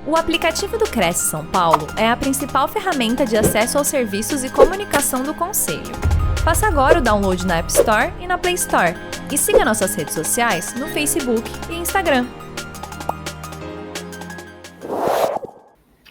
O aplicativo do Cresce São Paulo é a principal ferramenta de acesso aos serviços e comunicação do Conselho. Faça agora o download na App Store e na Play Store. E siga nossas redes sociais no Facebook e Instagram.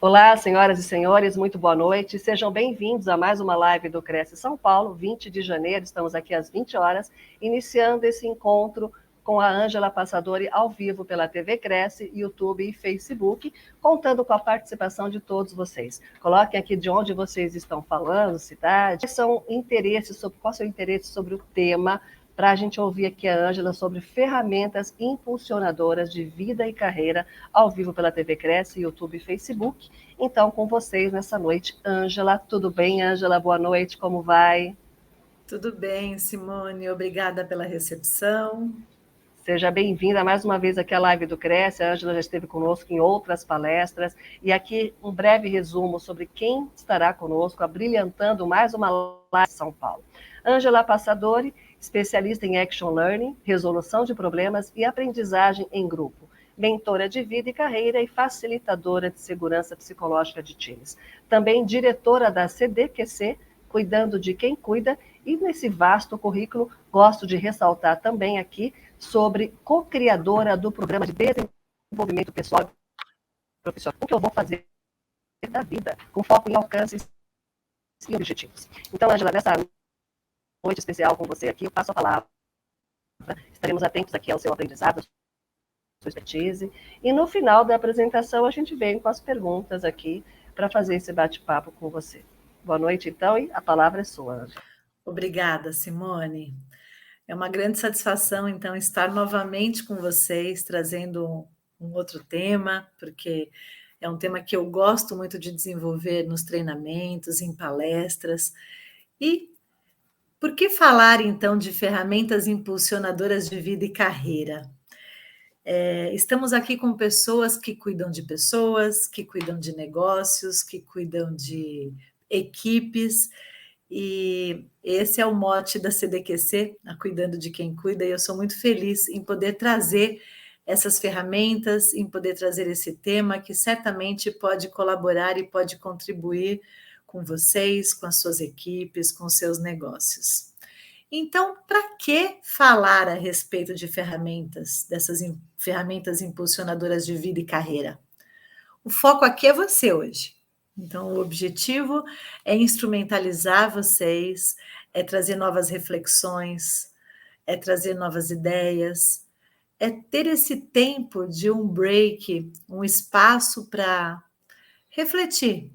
Olá, senhoras e senhores, muito boa noite. Sejam bem-vindos a mais uma live do Cresce São Paulo, 20 de janeiro. Estamos aqui às 20 horas, iniciando esse encontro com a Ângela Passadori ao vivo pela TV Cresce, YouTube e Facebook, contando com a participação de todos vocês. Coloquem aqui de onde vocês estão falando, cidade, qual é o seu interesse sobre o tema, para a gente ouvir aqui a Ângela sobre ferramentas impulsionadoras de vida e carreira ao vivo pela TV Cresce, YouTube e Facebook. Então, com vocês nessa noite, Ângela. Tudo bem, Ângela? Boa noite, como vai? Tudo bem, Simone. Obrigada pela recepção. Seja bem-vinda mais uma vez aqui à live do Cresce. A Ângela já esteve conosco em outras palestras. E aqui um breve resumo sobre quem estará conosco, abrilhantando mais uma live de São Paulo. Ângela Passadori, especialista em Action Learning, resolução de problemas e aprendizagem em grupo. Mentora de vida e carreira e facilitadora de segurança psicológica de times. Também diretora da CDQC, cuidando de quem cuida. E nesse vasto currículo, gosto de ressaltar também aqui sobre co-criadora do programa de desenvolvimento pessoal e profissional. O que eu vou fazer da vida, com foco em alcances e objetivos. Então, Ângela, nessa noite especial com você aqui, eu passo a palavra. Estaremos atentos aqui ao seu aprendizado, à sua expertise. E no final da apresentação, a gente vem com as perguntas aqui para fazer esse bate-papo com você. Boa noite, então, e a palavra é sua, Ângela. Obrigada, Simone. É uma grande satisfação, então, estar novamente com vocês, trazendo um outro tema, porque é um tema que eu gosto muito de desenvolver nos treinamentos, em palestras. E por que falar, então, de ferramentas impulsionadoras de vida e carreira? Estamos aqui com pessoas, que cuidam de negócios, que cuidam de equipes, e esse é o mote da CDQC, Cuidando de Quem Cuida, e eu sou muito feliz em poder trazer essas ferramentas, em poder trazer esse tema que certamente pode colaborar e pode contribuir com vocês, com as suas equipes, com os seus negócios. Então, para que falar a respeito de ferramentas, dessas ferramentas impulsionadoras de vida e carreira? O foco aqui é você hoje. Então, o objetivo é instrumentalizar vocês, é trazer novas reflexões, é trazer novas ideias, é ter esse tempo de um break, um espaço para refletir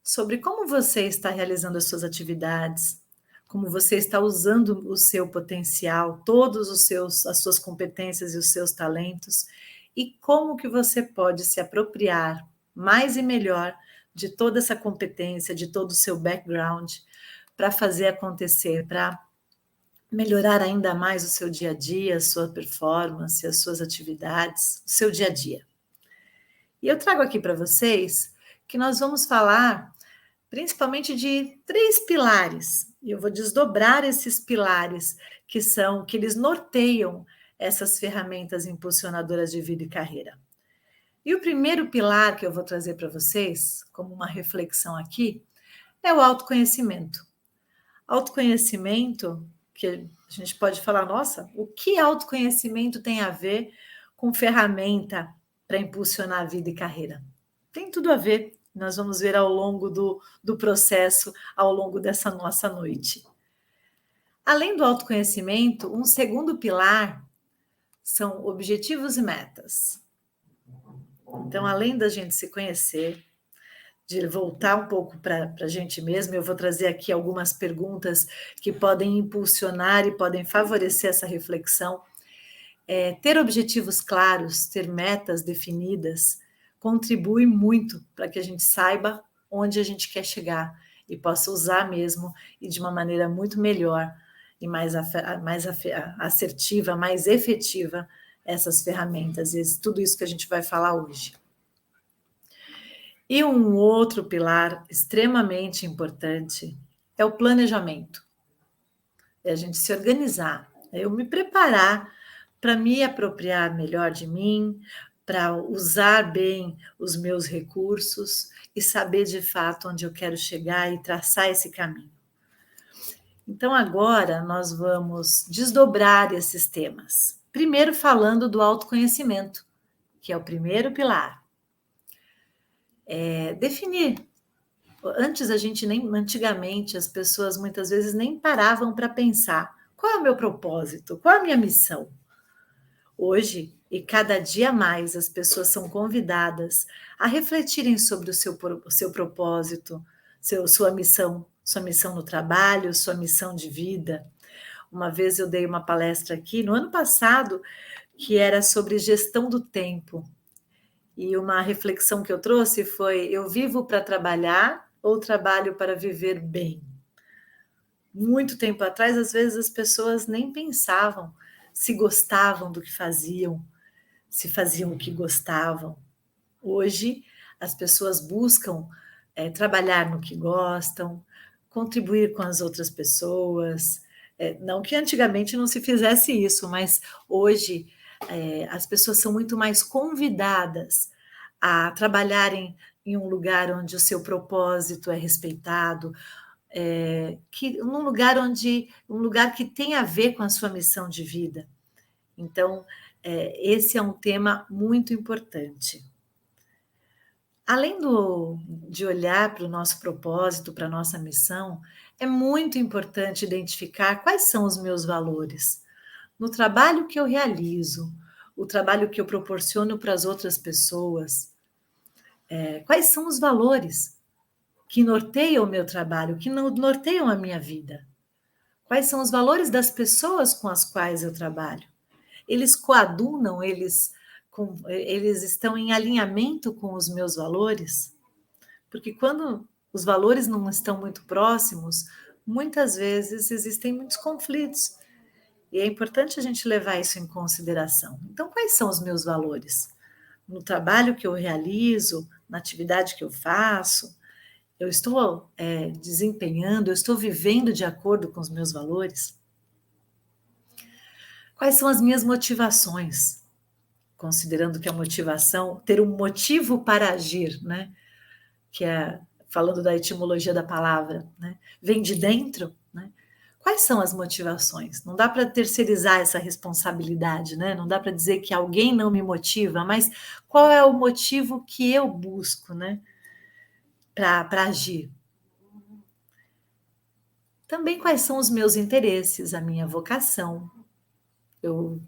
sobre como você está realizando as suas atividades, como você está usando o seu potencial, as suas competências e os seus talentos, e como que você pode se apropriar mais e melhor de toda essa competência, de todo o seu background, para fazer acontecer, para melhorar ainda mais o seu dia a dia, a sua performance, as suas atividades, o seu dia a dia. E eu trago aqui para vocês que nós vamos falar principalmente de 3 pilares, e eu vou desdobrar esses pilares que eles norteiam essas ferramentas impulsionadoras de vida e carreira. E o primeiro pilar que eu vou trazer para vocês, como uma reflexão aqui, é o autoconhecimento. Autoconhecimento, que a gente pode falar, nossa, o que autoconhecimento tem a ver com ferramenta para impulsionar a vida e carreira? Tem tudo a ver. Nós vamos ver ao longo do processo, ao longo dessa nossa noite. Além do autoconhecimento, um segundo pilar são objetivos e metas. Então, além da gente se conhecer, de voltar um pouco para a gente mesmo, eu vou trazer aqui algumas perguntas que podem impulsionar e podem favorecer essa reflexão. Ter objetivos claros, ter metas definidas, contribui muito para que a gente saiba onde a gente quer chegar e possa usar mesmo e de uma maneira muito melhor e mais assertiva, mais efetiva essas ferramentas, e tudo isso que a gente vai falar hoje. E um outro pilar extremamente importante é o planejamento. É a gente se organizar, é eu me preparar para me apropriar melhor de mim, para usar bem os meus recursos e saber de fato onde eu quero chegar e traçar esse caminho. Então, agora nós vamos desdobrar esses temas. Primeiro, falando do autoconhecimento, que é o primeiro pilar. Definir. Antigamente, as pessoas muitas vezes nem paravam para pensar qual é o meu propósito, qual é a minha missão. Hoje, e cada dia mais, as pessoas são convidadas a refletirem sobre o seu propósito, sua missão no trabalho, sua missão de vida. Uma vez eu dei uma palestra aqui, no ano passado, que era sobre gestão do tempo. E uma reflexão que eu trouxe foi: eu vivo para trabalhar ou trabalho para viver bem? Muito tempo atrás, às vezes, as pessoas nem pensavam se gostavam do que faziam, se faziam o que gostavam. Hoje, as pessoas buscam trabalhar no que gostam, contribuir com as outras pessoas. Não que antigamente não se fizesse isso, mas hoje as pessoas são muito mais convidadas a trabalharem em um lugar onde o seu propósito é respeitado, um lugar que tem a ver com a sua missão de vida. Então, esse é um tema muito importante. Além de olhar para o nosso propósito, para a nossa missão, é muito importante identificar quais são os meus valores. No trabalho que eu realizo, o trabalho que eu proporciono para as outras pessoas, quais são os valores que norteiam o meu trabalho, que norteiam a minha vida? Quais são os valores das pessoas com as quais eu trabalho? Eles coadunam, eles estão em alinhamento com os meus valores? Porque quando os valores não estão muito próximos, muitas vezes existem muitos conflitos. E é importante a gente levar isso em consideração. Então, quais são os meus valores? No trabalho que eu realizo, na atividade que eu faço, eu estou desempenhando, eu estou vivendo de acordo com os meus valores? Quais são as minhas motivações? Considerando que a motivação, ter um motivo para agir, né? Que é, falando da etimologia da palavra, né? Vem de dentro, né? Quais são as motivações? Não dá para terceirizar essa responsabilidade, né? Não dá para dizer que alguém não me motiva, mas qual é o motivo que eu busco, né? Para agir. Também quais são os meus interesses, a minha vocação. Eu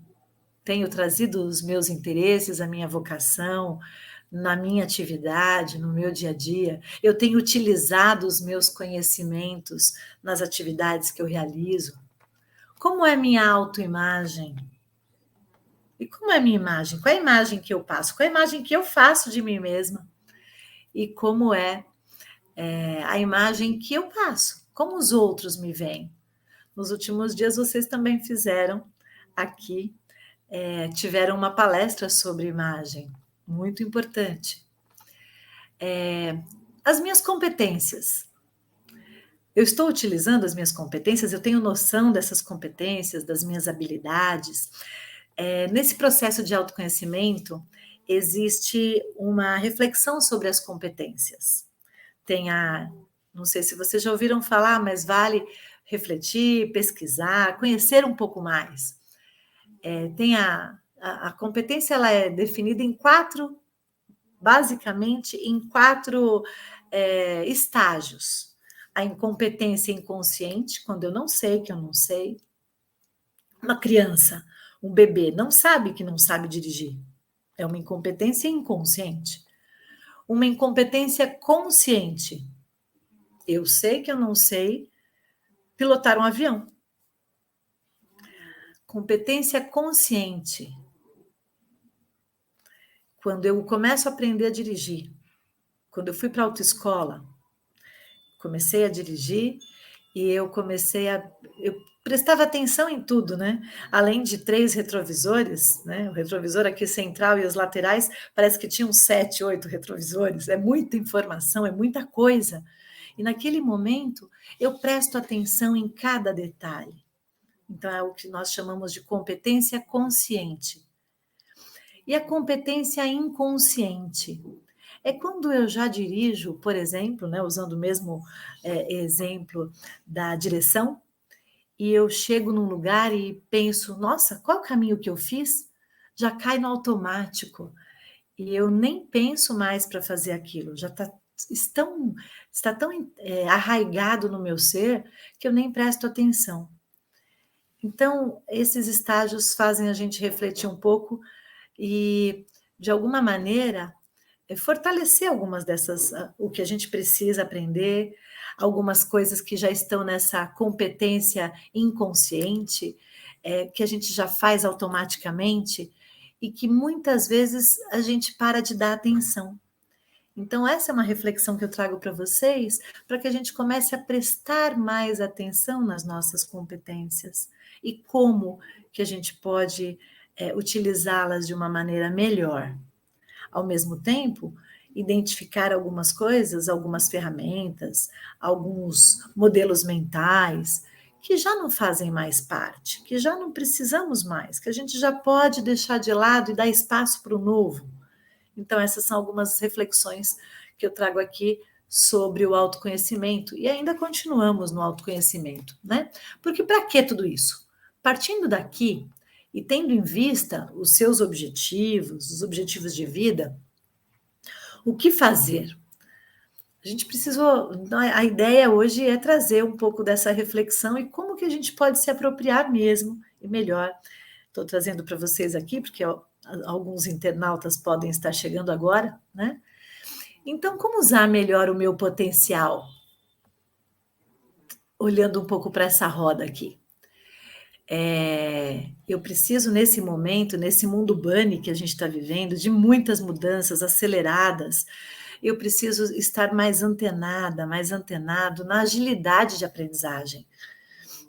tenho trazido os meus interesses, a minha vocação, na minha atividade, no meu dia a dia. Eu tenho utilizado os meus conhecimentos nas atividades que eu realizo. Como é minha autoimagem? E como é minha imagem? Qual é a imagem que eu passo? Qual é a imagem que eu faço de mim mesma? E como é a imagem que eu passo? Como os outros me veem? Nos últimos dias, vocês também fizeram aqui, tiveram uma palestra sobre imagem, muito importante. As minhas competências. Eu estou utilizando as minhas competências, eu tenho noção dessas competências, das minhas habilidades. Nesse processo de autoconhecimento, existe uma reflexão sobre as competências. Não sei se vocês já ouviram falar, mas vale refletir, pesquisar, conhecer um pouco mais. A competência, ela é definida basicamente em quatro estágios. A incompetência inconsciente, quando eu não sei que eu não sei. Uma criança, um bebê, não sabe que não sabe dirigir. É uma incompetência inconsciente. Uma incompetência consciente. Eu sei que eu não sei pilotar um avião. Competência consciente. Quando eu começo a aprender a dirigir, quando eu fui para a autoescola, comecei a dirigir e eu prestava atenção em tudo, né? Além de 3 retrovisores, né? O retrovisor aqui central e os laterais, parece que tinham 7, 8 retrovisores. É muita informação, é muita coisa. E naquele momento, eu presto atenção em cada detalhe. Então, é o que nós chamamos de competência consciente. E a competência inconsciente é quando eu já dirijo, por exemplo, né, usando o mesmo exemplo da direção, e eu chego num lugar e penso, nossa, qual é o caminho que eu fiz? Já cai no automático. E eu nem penso mais para fazer aquilo, já está tão arraigado no meu ser que eu nem presto atenção. Então, esses estágios fazem a gente refletir um pouco e, de alguma maneira, fortalecer algumas dessas, o que a gente precisa aprender, algumas coisas que já estão nessa competência inconsciente, que a gente já faz automaticamente e que muitas vezes a gente para de dar atenção. Então, essa é uma reflexão que eu trago para vocês, para que a gente comece a prestar mais atenção nas nossas competências e como que a gente pode utilizá-las de uma maneira melhor. Ao mesmo tempo, identificar algumas coisas, algumas ferramentas, alguns modelos mentais que já não fazem mais parte, que já não precisamos mais, que a gente já pode deixar de lado e dar espaço para o novo. Então, essas são algumas reflexões que eu trago aqui sobre o autoconhecimento e ainda continuamos no autoconhecimento, né? Porque para que tudo isso? Partindo daqui e tendo em vista os seus objetivos, os objetivos de vida, o que fazer? A gente precisou, a ideia hoje é trazer um pouco dessa reflexão e como que a gente pode se apropriar mesmo e melhor. Estou trazendo para vocês aqui, porque alguns internautas podem estar chegando agora, né? Então, como usar melhor o meu potencial? Olhando um pouco para essa roda aqui. Eu preciso, nesse momento, nesse mundo bunny que a gente está vivendo, de muitas mudanças aceleradas, eu preciso estar mais antenada, mais antenado na agilidade de aprendizagem,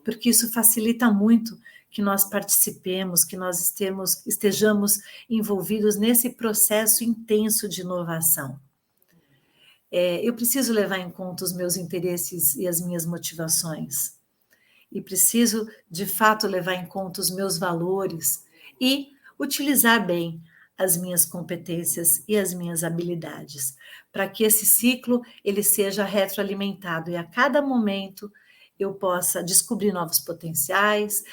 porque isso facilita muito que nós participemos, que nós estejamos envolvidos nesse processo intenso de inovação. Eu preciso levar em conta os meus interesses e as minhas motivações. E preciso, de fato, levar em conta os meus valores e utilizar bem as minhas competências e as minhas habilidades, para que esse ciclo ele seja retroalimentado e a cada momento eu possa descobrir novos potenciais,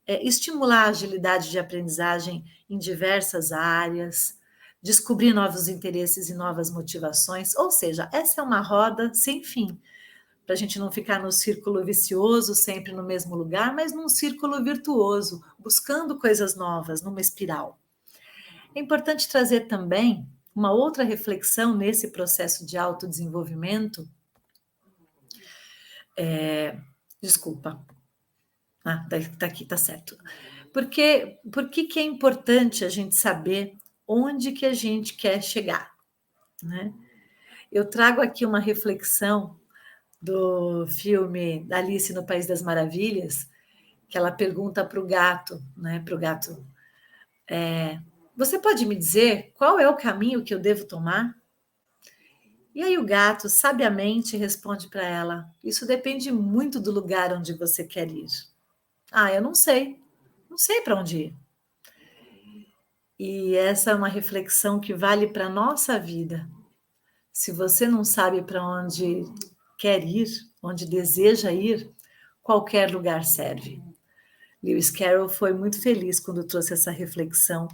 estimular a agilidade de aprendizagem em diversas áreas, descobrir novos interesses e novas motivações, ou seja, essa é uma roda sem fim, para a gente não ficar no círculo vicioso, sempre no mesmo lugar, mas num círculo virtuoso, buscando coisas novas, numa espiral. É importante trazer também uma outra reflexão nesse processo de autodesenvolvimento. Desculpa. Tá aqui, tá certo. Por que é importante a gente saber onde que a gente quer chegar, né? Eu trago aqui uma reflexão do filme Alice no País das Maravilhas, que ela pergunta para o gato, né? Para o gato, você pode me dizer qual é o caminho que eu devo tomar? E aí o gato sabiamente responde para ela: isso depende muito do lugar onde você quer ir. Eu não sei para onde ir. E essa é uma reflexão que vale para a nossa vida. Se você não sabe para onde quer ir, onde deseja ir, qualquer lugar serve. Lewis Carroll foi muito feliz quando trouxe essa reflexão,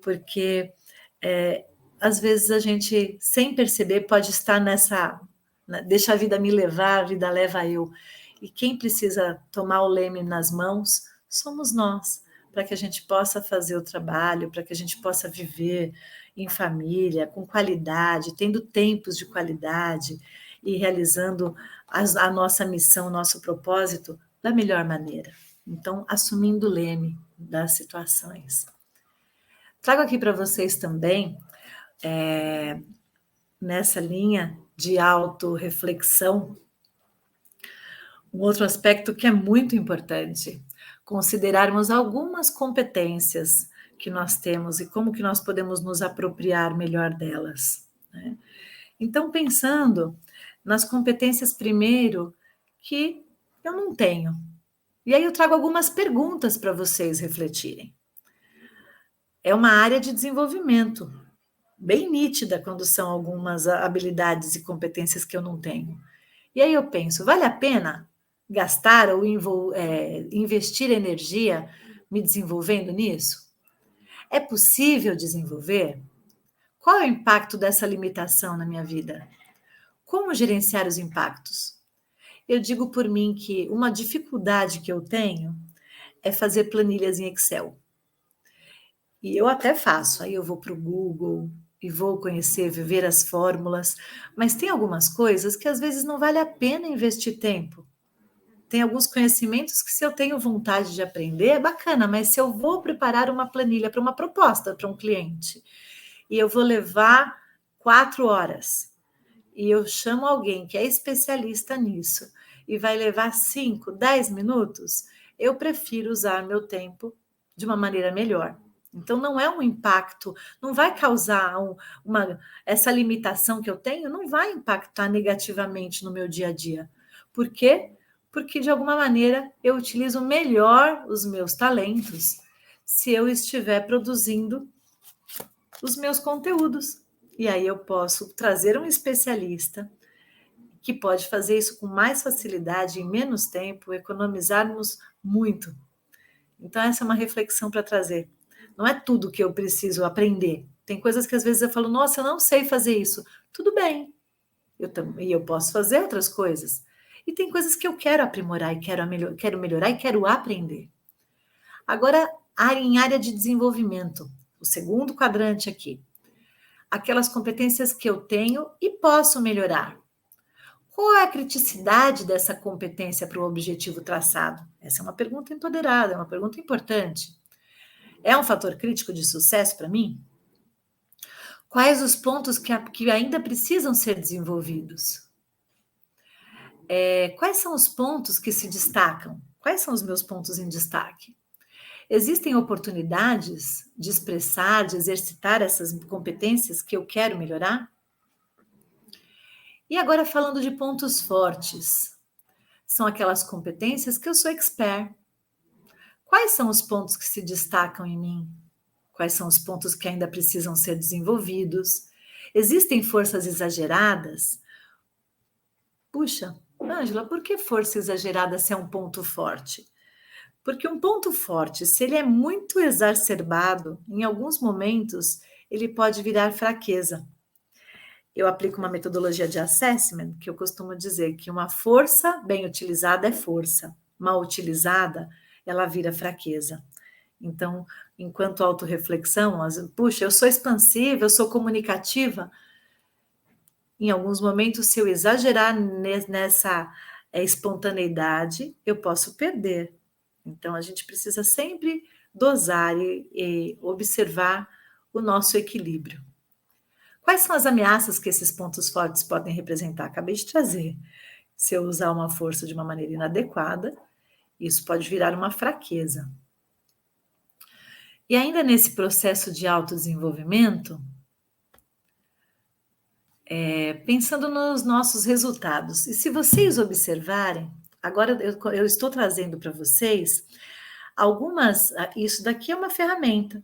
porque às vezes a gente, sem perceber, pode estar nessa, deixa a vida me levar, a vida leva eu. E quem precisa tomar o leme nas mãos somos nós, para que a gente possa fazer o trabalho, para que a gente possa viver em família, com qualidade, tendo tempos de qualidade e realizando a nossa missão, o nosso propósito da melhor maneira. Então, assumindo o leme das situações. Trago aqui para vocês também, nessa linha de autorreflexão, um outro aspecto que é muito importante, considerarmos algumas competências que nós temos e como que nós podemos nos apropriar melhor delas, né? Então, pensando nas competências primeiro que eu não tenho. E aí eu trago algumas perguntas para vocês refletirem. é uma área de desenvolvimento bem nítida quando são algumas habilidades e competências que eu não tenho. E aí eu penso, vale a pena gastar ou investir energia me desenvolvendo nisso? É possível desenvolver? Qual é o impacto dessa limitação na minha vida? Como gerenciar os impactos? Eu digo por mim que uma dificuldade que eu tenho é fazer planilhas em Excel. E eu até faço, aí eu vou para o Google e vou conhecer, ver as fórmulas, mas tem algumas coisas que às vezes não vale a pena investir tempo. Tem alguns conhecimentos que, se eu tenho vontade de aprender, é bacana, mas se eu vou preparar uma planilha para uma proposta para um cliente e eu vou levar 4 horas e eu chamo alguém que é especialista nisso e vai levar 5, 10 minutos, eu prefiro usar meu tempo de uma maneira melhor. Então, não é um impacto, não vai causar essa limitação que eu tenho, não vai impactar negativamente no meu dia a dia. Por quê? Porque, de alguma maneira, eu utilizo melhor os meus talentos se eu estiver produzindo os meus conteúdos. E aí eu posso trazer um especialista que pode fazer isso com mais facilidade, em menos tempo, economizarmos muito. Então, essa é uma reflexão para trazer. Não é tudo que eu preciso aprender. Tem coisas que às vezes eu falo, nossa, eu não sei fazer isso. Tudo bem. Eu posso fazer outras coisas. E tem coisas que eu quero aprimorar e quero melhorar e quero aprender. Agora, em área de desenvolvimento, o segundo quadrante aqui. Aquelas competências que eu tenho e posso melhorar. Qual é a criticidade dessa competência para o objetivo traçado? Essa é uma pergunta empoderada, é uma pergunta importante. É um fator crítico de sucesso para mim? Quais os pontos que ainda precisam ser desenvolvidos? Quais são os pontos que se destacam? Quais são os meus pontos em destaque? Existem oportunidades de expressar, de exercitar essas competências que eu quero melhorar? E agora, falando de pontos fortes, são aquelas competências que eu sou expert. Quais são os pontos que se destacam em mim? Quais são os pontos que ainda precisam ser desenvolvidos? Existem forças exageradas? Puxa, Ângela, por que força exagerada se é um ponto forte? Porque um ponto forte, se ele é muito exacerbado, em alguns momentos, ele pode virar fraqueza. Eu aplico uma metodologia de assessment que eu costumo dizer que uma força bem utilizada é força, mal utilizada, ela vira fraqueza. Então, enquanto autorreflexão, puxa, eu sou expansiva, eu sou comunicativa. Em alguns momentos, se eu exagerar nessa espontaneidade, eu posso perder. Então, a gente precisa sempre dosar e observar o nosso equilíbrio. Quais são as ameaças que esses pontos fortes podem representar? Acabei de trazer. Se eu usar uma força de uma maneira inadequada, isso pode virar uma fraqueza. E ainda nesse processo de autodesenvolvimento, pensando nos nossos resultados. E se vocês observarem, agora eu estou trazendo para vocês isso daqui é uma ferramenta.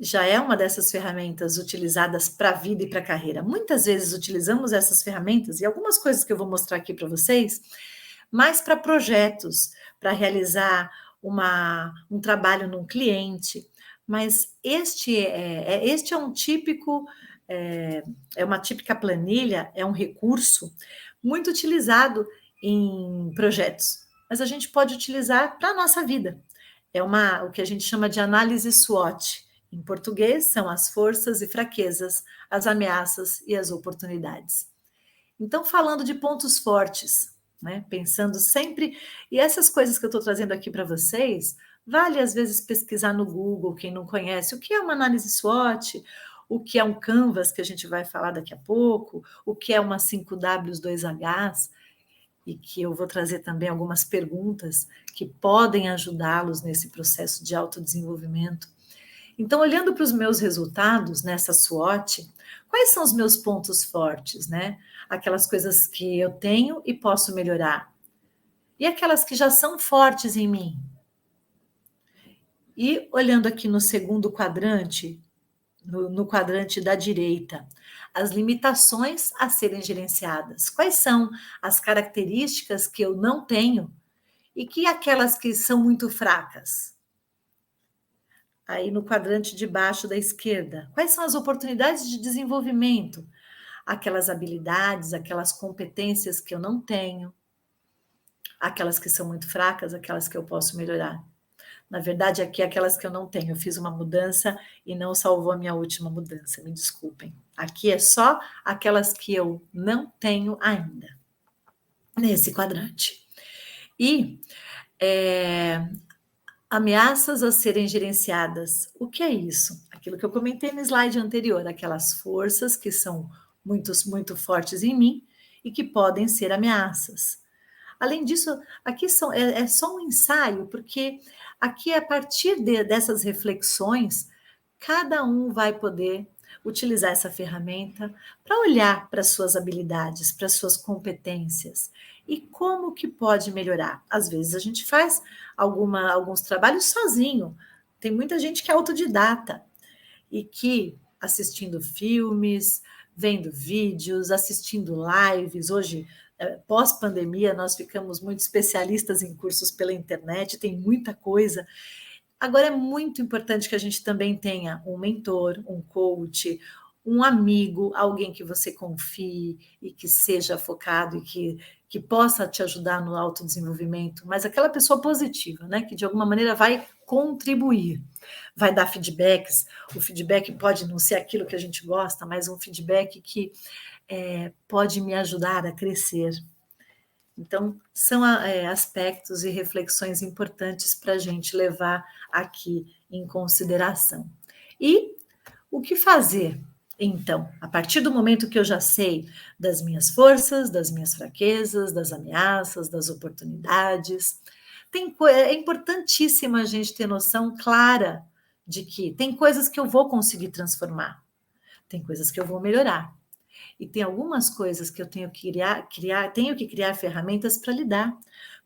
Já é uma dessas ferramentas utilizadas para a vida e para a carreira. Muitas vezes utilizamos essas ferramentas, e algumas coisas que eu vou mostrar aqui para vocês, mais para projetos, para realizar um trabalho num cliente. Mas este é um típico, é uma típica planilha, é um recurso muito utilizado em projetos, mas a gente pode utilizar para a nossa vida. É o que a gente chama de análise SWOT. Em português, são as forças e fraquezas, as ameaças e as oportunidades. Então, falando de pontos fortes, né? Pensando sempre, e essas coisas que eu estou trazendo aqui para vocês, vale às vezes pesquisar no Google, quem não conhece, o que é uma análise SWOT, o que é um Canvas, que a gente vai falar daqui a pouco, o que é uma 5Ws 2Hs, e que eu vou trazer também algumas perguntas que podem ajudá-los nesse processo de autodesenvolvimento. Então, olhando para os meus resultados nessa SWOT, quais são os meus pontos fortes, né? Aquelas coisas que eu tenho e posso melhorar. E aquelas que já são fortes em mim. E olhando aqui no segundo quadrante, no quadrante da direita, as limitações a serem gerenciadas. Quais são as características que eu não tenho e que aquelas que são muito fracas? Aí no quadrante de baixo da esquerda, quais são as oportunidades de desenvolvimento? Aquelas habilidades, aquelas competências que eu não tenho, aquelas que são muito fracas, aquelas que eu posso melhorar. Na verdade, aqui aquelas que eu não tenho. Eu fiz uma mudança e não salvou a minha última mudança, me desculpem. Aqui é só aquelas que eu não tenho ainda, nesse quadrante. E ameaças a serem gerenciadas. O que é isso? Aquilo que eu comentei no slide anterior, aquelas forças que são muito fortes em mim e que podem ser ameaças. Além disso, aqui é só um ensaio, porque aqui, a partir dessas reflexões, cada um vai poder utilizar essa ferramenta para olhar para suas habilidades, para suas competências e como que pode melhorar. Às vezes a gente faz alguns trabalhos sozinho. Tem muita gente que é autodidata e que assistindo filmes, vendo vídeos, assistindo lives. Hoje, pós-pandemia, nós ficamos muito especialistas em cursos pela internet, tem muita coisa. Agora, é muito importante que a gente também tenha um mentor, um coach, um amigo, alguém que você confie e que seja focado e que possa te ajudar no autodesenvolvimento, mas aquela pessoa positiva, né? Que de alguma maneira vai contribuir, vai dar feedbacks. O feedback pode não ser aquilo que a gente gosta, mas um feedback que pode me ajudar a crescer. Então, são aspectos e reflexões importantes para a gente levar aqui em consideração. E o que fazer? Então, a partir do momento que eu já sei das minhas forças, das minhas fraquezas, das ameaças, das oportunidades, é importantíssimo a gente ter noção clara de que tem coisas que eu vou conseguir transformar, tem coisas que eu vou melhorar, e tem algumas coisas que eu tenho que criar ferramentas para lidar,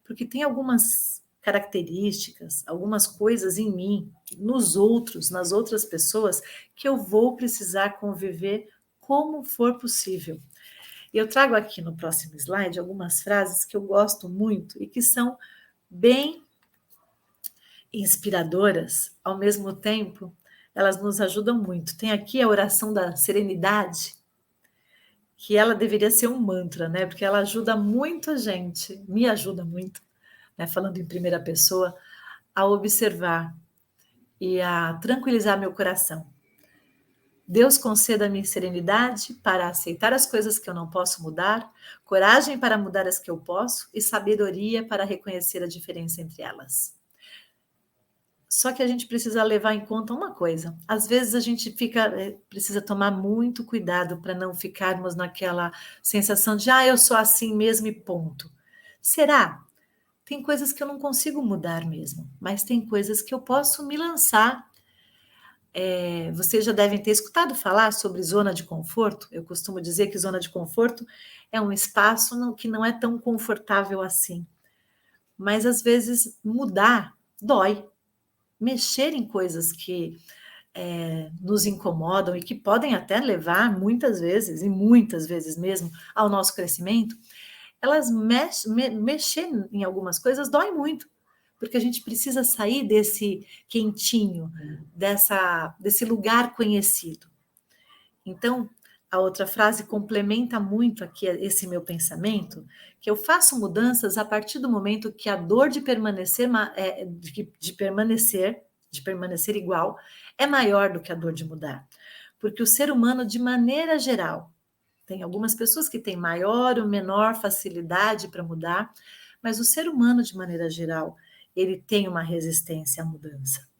porque tem algumas características, algumas coisas em mim, nos outros, nas outras pessoas, que eu vou precisar conviver como for possível. E eu trago aqui no próximo slide algumas frases que eu gosto muito e que são bem inspiradoras, ao mesmo tempo, elas nos ajudam muito. Tem aqui a oração da serenidade, que ela deveria ser um mantra, né? Porque ela ajuda muito a gente, me ajuda muito, né? Falando em primeira pessoa, a observar e a tranquilizar meu coração. Deus conceda-me serenidade para aceitar as coisas que eu não posso mudar, coragem para mudar as que eu posso e sabedoria para reconhecer a diferença entre elas. Só que a gente precisa levar em conta uma coisa. Às vezes a gente precisa tomar muito cuidado para não ficarmos naquela sensação de eu sou assim mesmo e ponto. Será? Tem coisas que eu não consigo mudar mesmo, mas tem coisas que eu posso me lançar. Vocês já devem ter escutado falar sobre zona de conforto. Eu costumo dizer que zona de conforto é um espaço que não é tão confortável assim. Mas às vezes mudar dói. Mexer em coisas que nos incomodam e que podem até levar muitas vezes, e muitas vezes mesmo, ao nosso crescimento, elas mexer em algumas coisas dói muito, porque a gente precisa sair desse quentinho, desse lugar conhecido. Então, a outra frase complementa muito aqui esse meu pensamento, que eu faço mudanças a partir do momento que a dor de permanecer igual é maior do que a dor de mudar. Porque o ser humano, de maneira geral, tem algumas pessoas que têm maior ou menor facilidade para mudar, mas o ser humano, de maneira geral, ele tem uma resistência à mudança.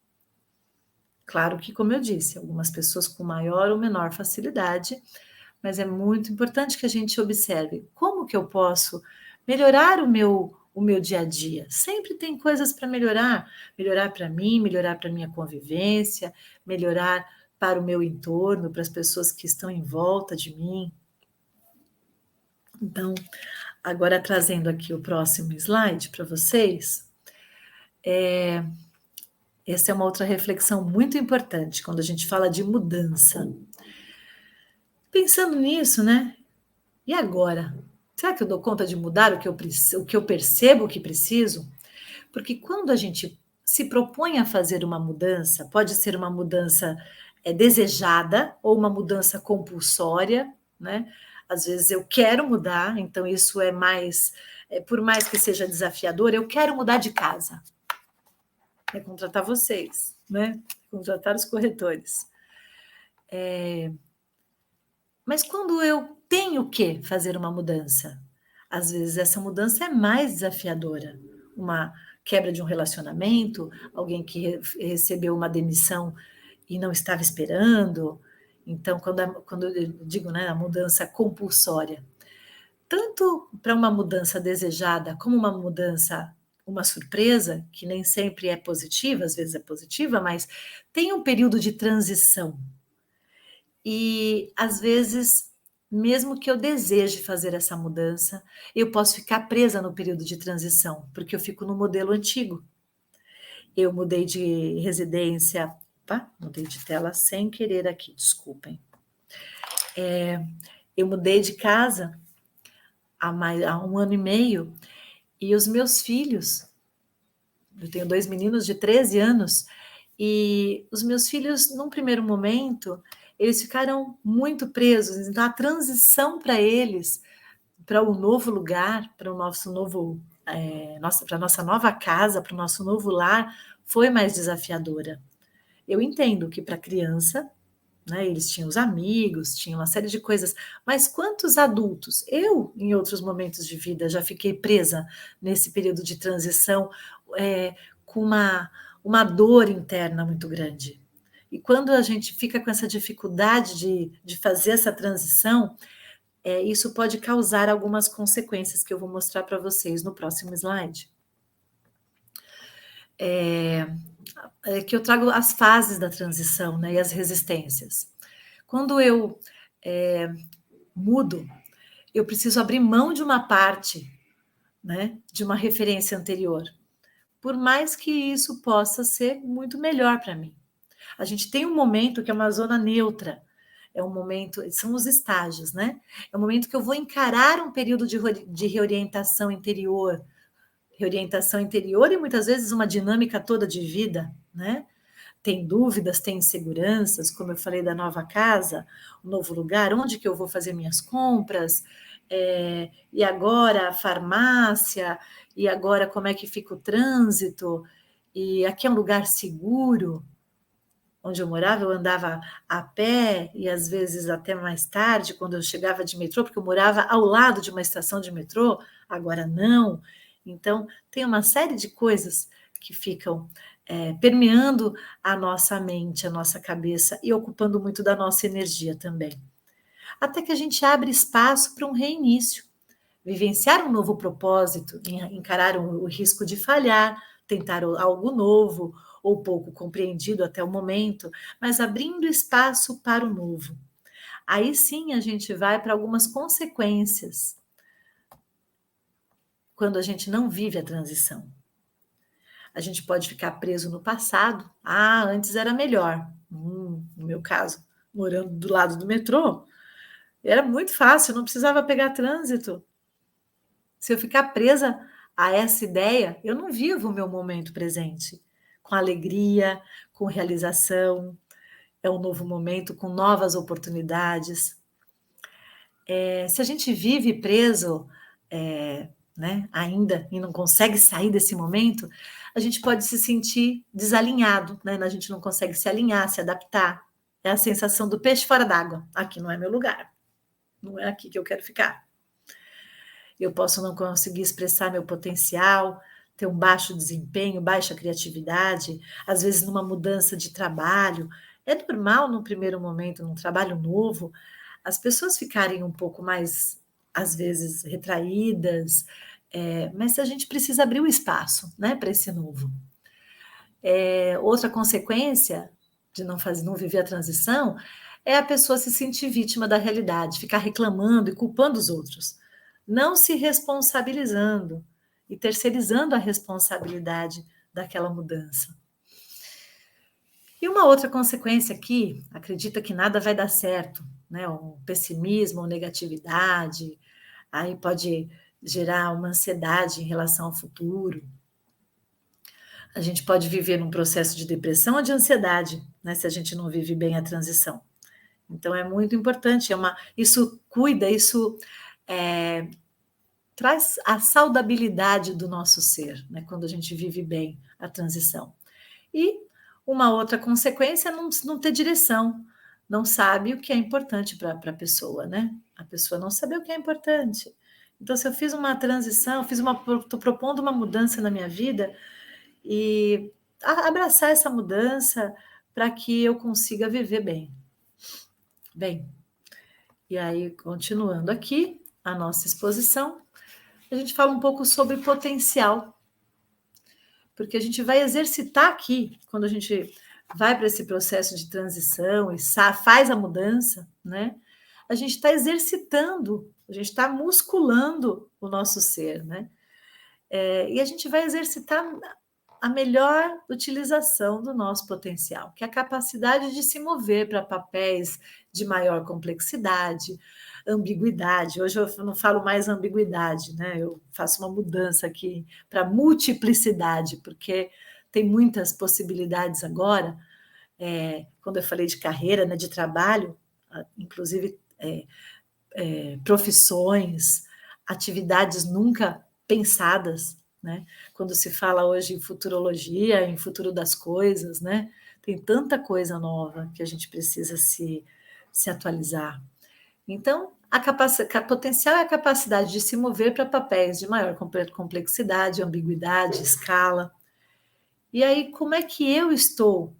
Claro que, como eu disse, algumas pessoas com maior ou menor facilidade, mas é muito importante que a gente observe como que eu posso melhorar o meu dia a dia. Sempre tem coisas para melhorar para mim, melhorar para a minha convivência, melhorar para o meu entorno, para as pessoas que estão em volta de mim. Então, agora trazendo aqui o próximo slide para vocês, Essa é uma outra reflexão muito importante quando a gente fala de mudança. Pensando nisso, né? E agora? Será que eu dou conta de mudar o que eu percebo que preciso? Porque quando a gente se propõe a fazer uma mudança, pode ser uma mudança desejada ou uma mudança compulsória, né? Às vezes eu quero mudar, então isso é mais, por mais que seja desafiador, eu quero mudar de casa. É contratar vocês, né? Contratar os corretores. Mas quando eu tenho que fazer uma mudança, às vezes essa mudança é mais desafiadora. Uma quebra de um relacionamento, alguém que recebeu uma demissão e não estava esperando. Então, quando eu digo, né, a mudança compulsória, tanto para uma mudança desejada como uma mudança, uma surpresa, que nem sempre é positiva, às vezes é positiva, mas tem um período de transição. E, às vezes, mesmo que eu deseje fazer essa mudança, eu posso ficar presa no período de transição, porque eu fico no modelo antigo. Eu mudei de residência. Opa, mudei de tela sem querer aqui, desculpem. Eu mudei de casa há 1 ano e meio, e os meus filhos, eu tenho 2 meninos de 13 anos, e os meus filhos, num primeiro momento, eles ficaram muito presos. Então, a transição para eles, para o novo lugar, para o nosso novo, para a nossa nova casa, para o nosso novo lar, foi mais desafiadora. Eu entendo que para criança, né, eles tinham os amigos, tinham uma série de coisas, mas quantos adultos? Eu, em outros momentos de vida, já fiquei presa nesse período de transição, com uma dor interna muito grande. E quando a gente fica com essa dificuldade de fazer essa transição, isso pode causar algumas consequências que eu vou mostrar para vocês no próximo slide. Que eu trago as fases da transição, né, e as resistências. Quando eu mudo, eu preciso abrir mão de uma parte, né, de uma referência anterior, por mais que isso possa ser muito melhor para mim. A gente tem um momento que é uma zona neutra, é um momento, são os estágios, né? É um momento que eu vou encarar um período de reorientação interior e muitas vezes uma dinâmica toda de vida, né? Tem dúvidas, tem inseguranças, como eu falei da nova casa, o novo lugar, onde que eu vou fazer minhas compras, e agora a farmácia, e agora como é que fica o trânsito, e aqui é um lugar seguro. Onde eu morava, eu andava a pé e às vezes até mais tarde, quando eu chegava de metrô, porque eu morava ao lado de uma estação de metrô, agora não. Então, tem uma série de coisas que ficam permeando a nossa mente, a nossa cabeça e ocupando muito da nossa energia também. Até que a gente abre espaço para um reinício, vivenciar um novo propósito, encarar o risco de falhar, tentar algo novo, ou pouco compreendido até o momento, mas abrindo espaço para o novo. Aí sim a gente vai para algumas consequências quando a gente não vive a transição. A gente pode ficar preso no passado. Antes era melhor. No meu caso, morando do lado do metrô, era muito fácil, não precisava pegar trânsito. Se eu ficar presa a essa ideia, eu não vivo o meu momento presente com alegria, com realização. É um novo momento com novas oportunidades. Se a gente vive preso, né, ainda e não consegue sair desse momento, a gente pode se sentir desalinhado, né? A gente não consegue se alinhar, se adaptar. É a sensação do peixe fora d'água. Aqui não é meu lugar. Não é aqui que eu quero ficar. Eu posso não conseguir expressar meu potencial, ter um baixo desempenho, baixa criatividade, às vezes numa mudança de trabalho. É normal, num primeiro momento, num trabalho novo, as pessoas ficarem um pouco mais, às vezes, retraídas, mas a gente precisa abrir o espaço, né, para esse novo. Outra consequência de não viver a transição é a pessoa se sentir vítima da realidade, ficar reclamando e culpando os outros, não se responsabilizando e terceirizando a responsabilidade daquela mudança. E uma outra consequência aqui, acredita que nada vai dar certo, né? Um pessimismo ou negatividade, aí pode gerar uma ansiedade em relação ao futuro. A gente pode viver num processo de depressão ou de ansiedade, né? Se a gente não vive bem a transição. Então é muito importante, isso cuida, isso traz a saudabilidade do nosso ser, né? Quando a gente vive bem a transição. E uma outra consequência é não ter direção, não sabe o que é importante para a pessoa, né? A pessoa não sabe o que é importante. Então, se eu fiz uma transição, estou propondo uma mudança na minha vida e abraçar essa mudança para que eu consiga viver bem. Bem, e aí, continuando aqui a nossa exposição, a gente fala um pouco sobre potencial, porque a gente vai exercitar aqui, quando a gente vai para esse processo de transição e faz a mudança, né? A gente está exercitando, a gente está musculando o nosso ser, né? E a gente vai exercitar a melhor utilização do nosso potencial, que é a capacidade de se mover para papéis de maior complexidade, ambiguidade. Hoje eu não falo mais ambiguidade, né? Eu faço uma mudança aqui para multiplicidade, porque tem muitas possibilidades agora. Quando eu falei de carreira, né, de trabalho, inclusive profissões, atividades nunca pensadas, né? Quando se fala hoje em futurologia, em futuro das coisas, né? Tem tanta coisa nova que a gente precisa se atualizar. Então, potencial é a capacidade de se mover para papéis de maior complexidade, ambiguidade, escala. E aí, como é que eu estou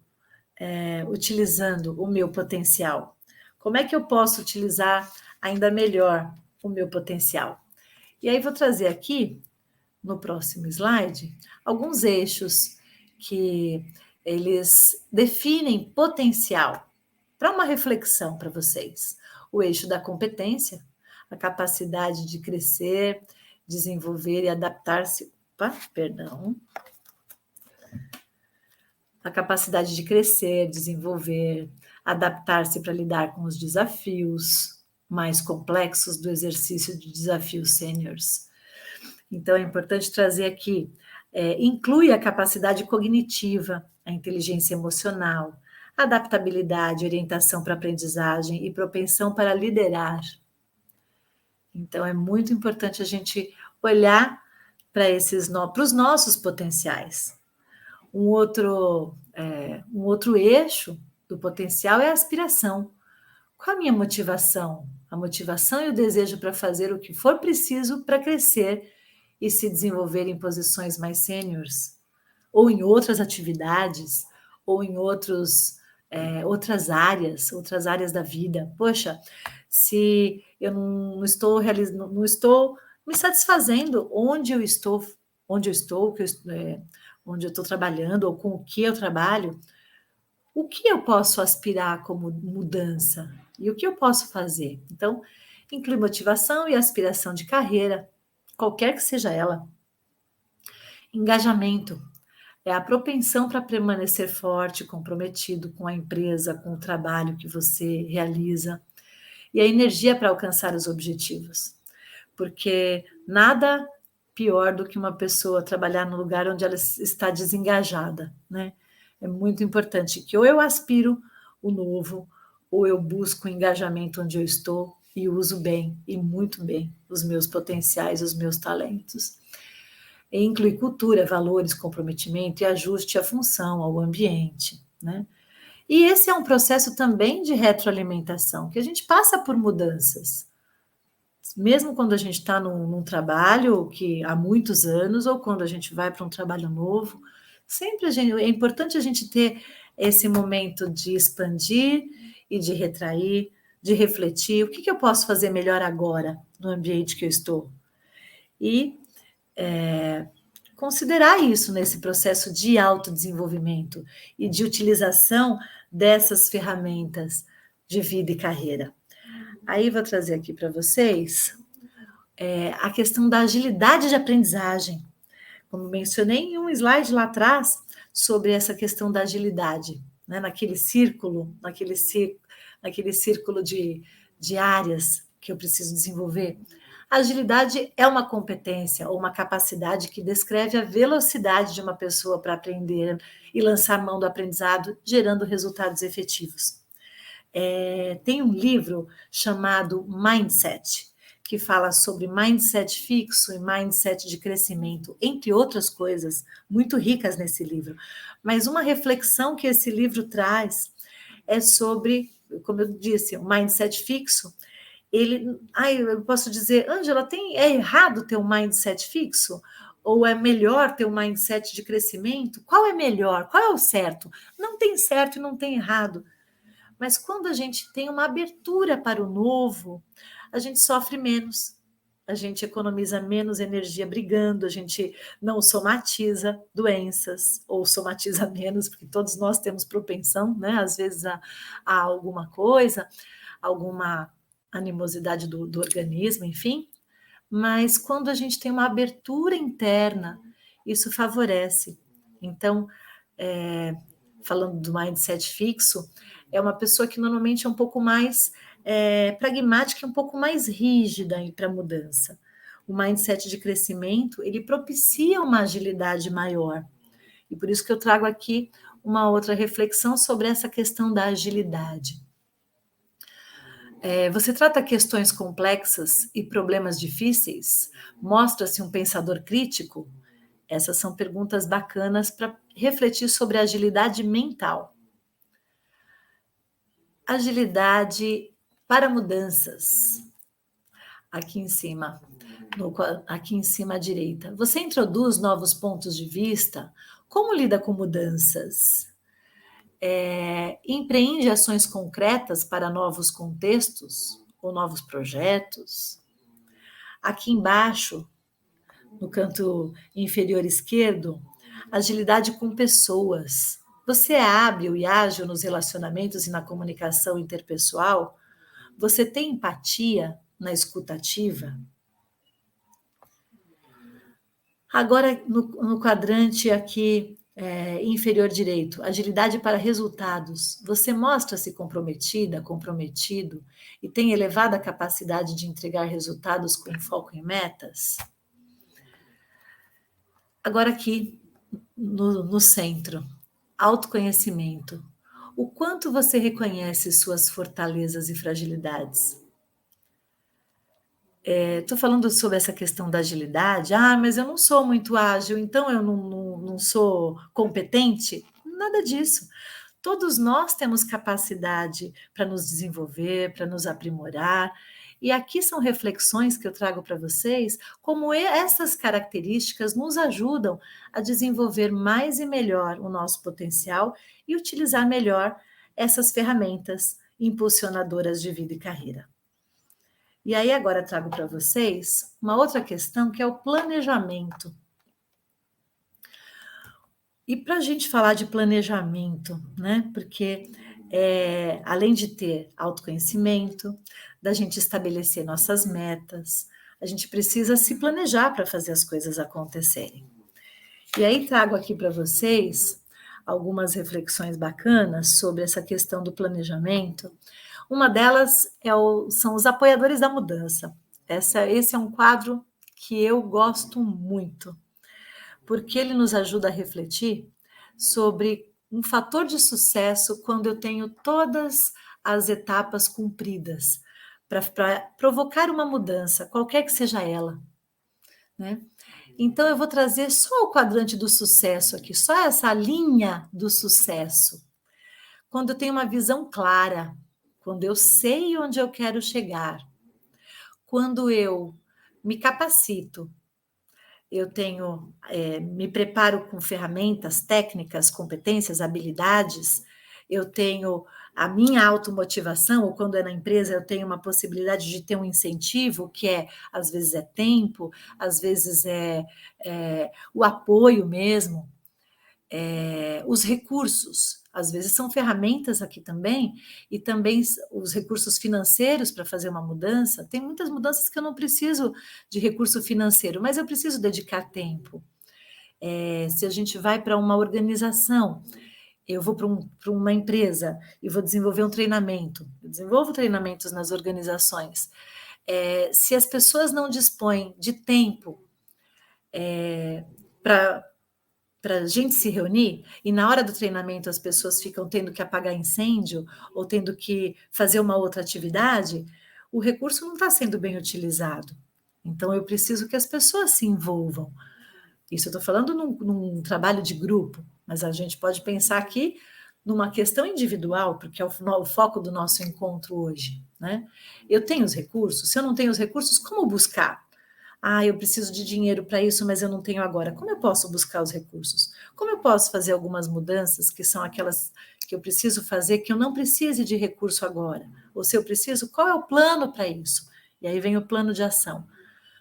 utilizando o meu potencial? Como é que eu posso utilizar ainda melhor o meu potencial? E aí, vou trazer aqui, no próximo slide, alguns eixos que eles definem potencial para uma reflexão para vocês. O eixo da competência, a capacidade de crescer, desenvolver e adaptar-se. A capacidade de crescer, desenvolver, adaptar-se para lidar com os desafios mais complexos do exercício de desafios sêniores. Então, é importante trazer aqui, inclui a capacidade cognitiva, a inteligência emocional, adaptabilidade, orientação para aprendizagem e propensão para liderar. Então, é muito importante a gente olhar para os nossos potenciais. Um outro eixo do potencial é a aspiração. Qual a minha motivação? A motivação e o desejo para fazer o que for preciso para crescer e se desenvolver em posições mais sêniores, ou em outras atividades, ou em outras áreas da vida. Poxa, se eu não estou me satisfazendo onde eu estou trabalhando, ou com o que eu trabalho, o que eu posso aspirar como mudança? E o que eu posso fazer? Então, inclui motivação e aspiração de carreira, qualquer que seja ela. Engajamento é a propensão para permanecer forte, comprometido com a empresa, com o trabalho que você realiza, e a energia para alcançar os objetivos. Porque nada pior do que uma pessoa trabalhar no lugar onde ela está desengajada, né? É muito importante que ou eu aspiro o novo, ou eu busco o engajamento onde eu estou e uso bem, e muito bem, os meus potenciais, os meus talentos. E inclui cultura, valores, comprometimento e ajuste à função, ao ambiente, né? E esse é um processo também de retroalimentação, que a gente passa por mudanças. Mesmo quando a gente está num trabalho que há muitos anos, ou quando a gente vai para um trabalho novo, sempre é importante a gente ter esse momento de expandir e de retrair, de refletir, o que eu posso fazer melhor agora no ambiente que eu estou? E considerar isso nesse processo de autodesenvolvimento e de utilização dessas ferramentas de vida e carreira. Aí vou trazer aqui para vocês a questão da agilidade de aprendizagem. Como mencionei em um slide lá atrás, sobre essa questão da agilidade. né, naquele círculo de áreas que eu preciso desenvolver. A agilidade é uma competência ou uma capacidade que descreve a velocidade de uma pessoa para aprender e lançar mão do aprendizado, gerando resultados efetivos. Tem um livro chamado Mindset, que fala sobre mindset fixo e mindset de crescimento, entre outras coisas muito ricas nesse livro. Mas uma reflexão que esse livro traz é sobre, como eu disse, o mindset fixo. Eu posso dizer, Ângela, é errado ter um mindset fixo? Ou é melhor ter um mindset de crescimento? Qual é melhor? Qual é o certo? Não tem certo e não tem errado. Mas quando a gente tem uma abertura para o novo, a gente sofre menos, a gente economiza menos energia brigando, a gente não somatiza doenças, ou somatiza menos, porque todos nós temos propensão, né? Às vezes, a alguma coisa, alguma animosidade do organismo, enfim. Mas quando a gente tem uma abertura interna, isso favorece. Então, falando do mindset fixo, é uma pessoa que normalmente é um pouco mais pragmática e um pouco mais rígida para a mudança. O mindset de crescimento, ele propicia uma agilidade maior. E por isso que eu trago aqui uma outra reflexão sobre essa questão da agilidade. Você trata questões complexas e problemas difíceis? Mostra-se um pensador crítico? Essas são perguntas bacanas para refletir sobre a agilidade mental. Agilidade para mudanças. Aqui em cima à direita. Você introduz novos pontos de vista? Como lida com mudanças? Empreende ações concretas para novos contextos ou novos projetos? Aqui embaixo, no canto inferior esquerdo, agilidade com pessoas. Você é hábil e ágil nos relacionamentos e na comunicação interpessoal? Você tem empatia na escuta ativa? Agora, no quadrante aqui inferior direito, agilidade para resultados. Você mostra-se comprometida, comprometido e tem elevada capacidade de entregar resultados com foco em metas? Agora aqui, no centro, autoconhecimento. O quanto você reconhece suas fortalezas e fragilidades? Estou falando sobre essa questão da agilidade. Mas eu não sou muito ágil, então eu não sou competente. Nada disso. Todos nós temos capacidade para nos desenvolver, para nos aprimorar. E aqui são reflexões que eu trago para vocês, como essas características nos ajudam a desenvolver mais e melhor o nosso potencial e utilizar melhor essas ferramentas impulsionadoras de vida e carreira. E aí agora trago para vocês uma outra questão, que é o planejamento. E para a gente falar de planejamento, né? Porque além de ter autoconhecimento, da gente estabelecer nossas metas, a gente precisa se planejar para fazer as coisas acontecerem. E aí trago aqui para vocês algumas reflexões bacanas sobre essa questão do planejamento. Uma delas são os apoiadores da mudança. Esse é um quadro que eu gosto muito, porque ele nos ajuda a refletir sobre um fator de sucesso quando eu tenho todas as etapas cumpridas para provocar uma mudança, qualquer que seja ela, né? Então, eu vou trazer só o quadrante do sucesso aqui, só essa linha do sucesso. Quando eu tenho uma visão clara, quando eu sei onde eu quero chegar, quando eu me capacito, eu me preparo com ferramentas, técnicas, competências, habilidades, eu tenho a minha automotivação, ou quando é na empresa eu tenho uma possibilidade de ter um incentivo, que às vezes é tempo, às vezes é o apoio mesmo, os recursos, às vezes são ferramentas aqui também, e também os recursos financeiros para fazer uma mudança. Tem muitas mudanças que eu não preciso de recurso financeiro, mas eu preciso dedicar tempo. Se a gente vai para uma organização, eu vou para uma empresa e vou desenvolver um treinamento, eu desenvolvo treinamentos nas organizações. Se as pessoas não dispõem de tempo para a gente se reunir, e na hora do treinamento as pessoas ficam tendo que apagar incêndio ou tendo que fazer uma outra atividade, o recurso não está sendo bem utilizado. Então, eu preciso que as pessoas se envolvam. Isso eu estou falando num trabalho de grupo, mas a gente pode pensar aqui numa questão individual, porque é o foco do nosso encontro hoje, né? Eu tenho os recursos? Se eu não tenho os recursos, como buscar? Eu preciso de dinheiro para isso, mas eu não tenho agora. Como eu posso buscar os recursos? Como eu posso fazer algumas mudanças que são aquelas que eu preciso fazer, que eu não precise de recurso agora? Ou se eu preciso, qual é o plano para isso? E aí vem o plano de ação.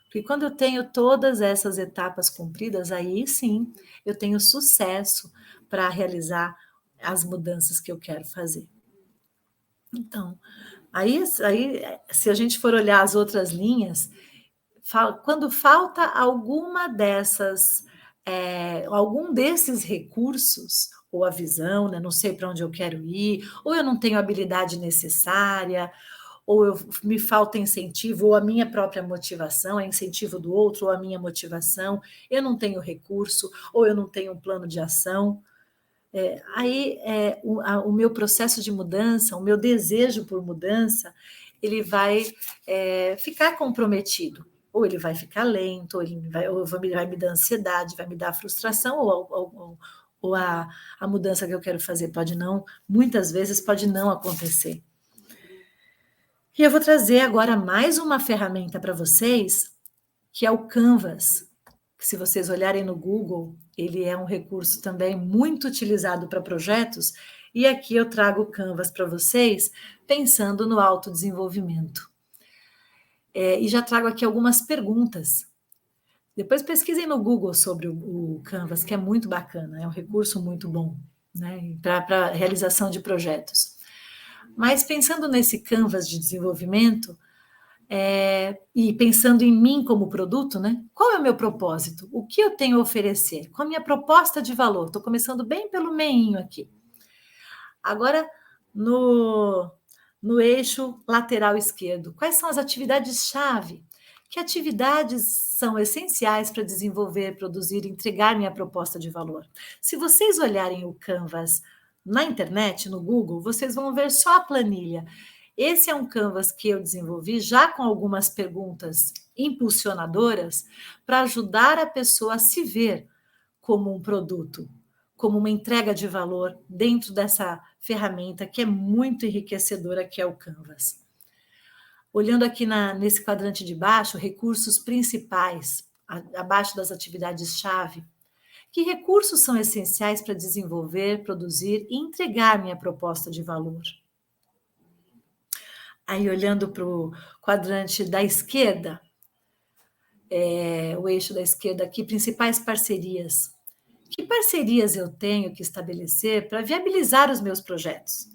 Porque quando eu tenho todas essas etapas cumpridas, aí sim eu tenho sucesso para realizar as mudanças que eu quero fazer. Então, aí se a gente for olhar as outras linhas, quando falta alguma dessas, algum desses recursos, ou a visão, né, não sei para onde eu quero ir, ou eu não tenho a habilidade necessária, ou me falta incentivo, ou a minha própria motivação, é incentivo do outro, ou a minha motivação, eu não tenho recurso, ou eu não tenho um plano de ação. O meu processo de mudança, o meu desejo por mudança, ele vai ficar comprometido, ou ele vai ficar lento, ou vai me dar ansiedade, vai me dar frustração, ou a mudança que eu quero fazer muitas vezes pode não acontecer. E eu vou trazer agora mais uma ferramenta para vocês, que é o Canvas. Se vocês olharem no Google, ele é um recurso também muito utilizado para projetos, e aqui eu trago o Canvas para vocês, pensando no autodesenvolvimento. E já trago aqui algumas perguntas. Depois pesquisem no Google sobre o Canvas, que é muito bacana, é um recurso muito bom, né, para realização de projetos. Mas pensando nesse Canvas de desenvolvimento, e pensando em mim como produto, né? Qual é o meu propósito? O que eu tenho a oferecer? Qual a minha proposta de valor? Estou começando bem pelo meinho aqui. Agora, no eixo lateral esquerdo, quais são as atividades-chave? Que atividades são essenciais para desenvolver, produzir, entregar minha proposta de valor? Se vocês olharem o Canvas na internet, no Google, vocês vão ver só a planilha. Esse é um Canvas que eu desenvolvi já com algumas perguntas impulsionadoras para ajudar a pessoa a se ver como um produto, como uma entrega de valor dentro dessa ferramenta que é muito enriquecedora, que é o Canvas. Olhando aqui nesse quadrante de baixo, recursos principais, abaixo das atividades-chave, que recursos são essenciais para desenvolver, produzir e entregar minha proposta de valor? Aí, olhando para o quadrante da esquerda, o eixo da esquerda aqui, principais parcerias. Que parcerias eu tenho que estabelecer para viabilizar os meus projetos?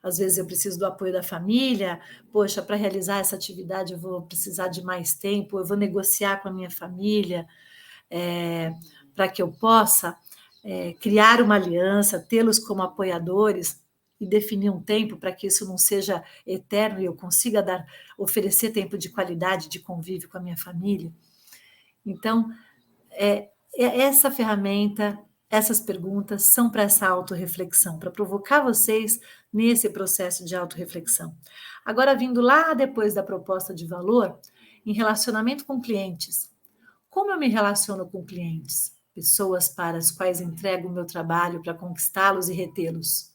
Às vezes eu preciso do apoio da família, poxa, para realizar essa atividade eu vou precisar de mais tempo, eu vou negociar com a minha família para que eu possa criar uma aliança, tê-los como apoiadores, e definir um tempo para que isso não seja eterno e eu consiga oferecer tempo de qualidade, de convívio com a minha família. Então, essa ferramenta, essas perguntas são para essa autorreflexão, para provocar vocês nesse processo de autorreflexão. Agora, vindo lá depois da proposta de valor, em relacionamento com clientes. Como eu me relaciono com clientes? Pessoas para as quais entrego o meu trabalho para conquistá-los e retê-los.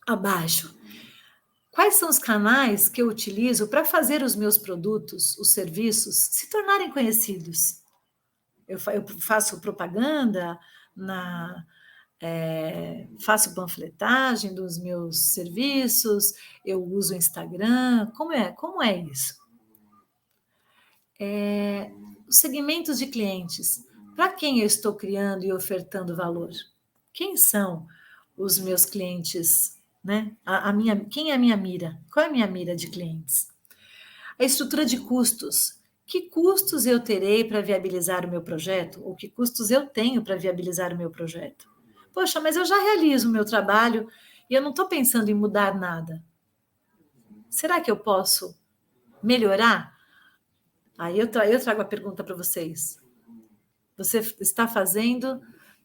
Abaixo. Quais são os canais que eu utilizo para fazer os meus produtos, os serviços, se tornarem conhecidos? Eu faço propaganda, faço panfletagem dos meus serviços, eu uso o Instagram. Como é isso? Os segmentos de clientes. Para quem eu estou criando e ofertando valor? Quem são os meus clientes? Né? Quem é a minha mira? Qual é a minha mira de clientes? A estrutura de custos. Que custos eu terei para viabilizar o meu projeto? Ou que custos eu tenho para viabilizar o meu projeto? Poxa, mas eu já realizo o meu trabalho e eu não estou pensando em mudar nada. Será que eu posso melhorar? Aí eu trago a pergunta para vocês. Você está